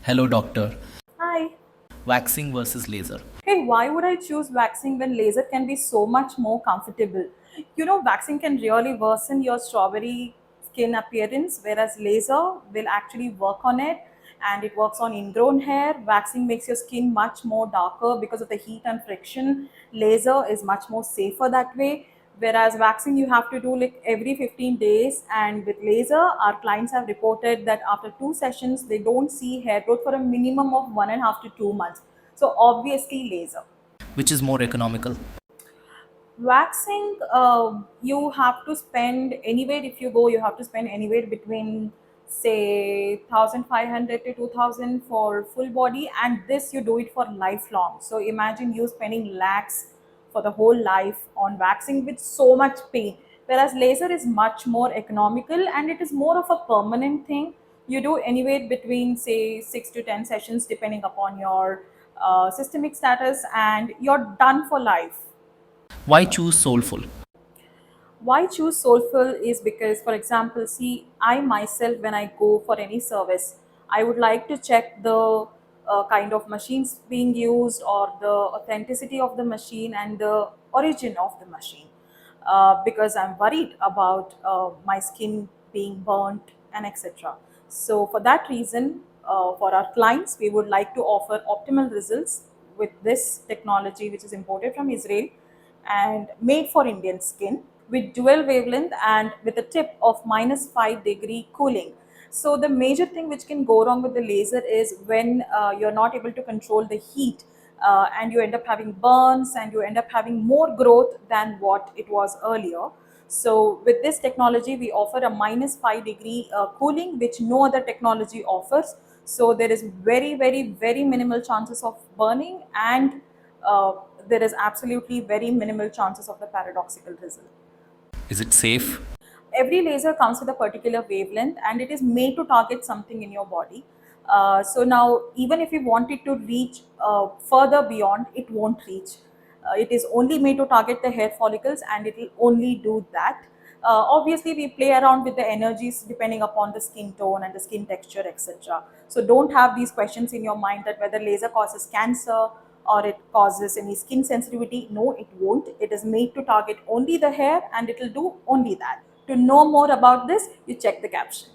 Hello, doctor. Hi. Waxing versus laser. Hey, why would I choose waxing when laser can be so much more comfortable? Waxing can really worsen your strawberry skin appearance, whereas laser will actually work on it and it works on ingrown hair. Waxing makes your skin much more darker because of the heat and friction. Laser is much more safer that way. Whereas waxing you have to do like every 15 days, and with laser, our clients have reported that after 2 sessions, they don't see hair growth for a minimum of 1.5 to 2 months. So obviously laser. Which is more economical? Waxing, you have to spend anywhere, if you go, you have to spend anywhere between say 1,500 to 2,000 for full body, and this you do it for lifelong. So imagine you spending lakhs for the whole life on waxing with so much pain. Whereas laser is much more economical and it is more of a permanent thing. You do anywhere between say 6 to 10 sessions depending upon your systemic status, and you're done for life. Why choose soulful? Why choose soulful is because, for example, see, I myself, when I go for any service, I would like to check the kind of machines being used or the authenticity of the machine and the origin of the machine, because I'm worried about my skin being burnt and etc. So for that reason, for our clients, we would like to offer optimal results with this technology, which is imported from Israel and made for Indian skin, with dual wavelength and with a tip of -5 degree cooling. So the major thing which can go wrong with the laser is when you're not able to control the heat, and you end up having burns and you end up having more growth than what it was earlier. So with this technology, we offer a -5 degree cooling, which no other technology offers. So there is very, very, very minimal chances of burning, and uh, there is absolutely very minimal chances of the paradoxical result. Is it safe? Every laser comes with a particular wavelength and it is made to target something in your body. So now, even if you want it to reach further beyond, it won't reach. It is only made to target the hair follicles and it will only do that. Obviously, we play around with the energies depending upon the skin tone and the skin texture, etc. So don't have these questions in your mind that whether laser causes cancer or it causes any skin sensitivity. No, it won't. It is made to target only the hair and it will do only that. To know more about this, you check the caption.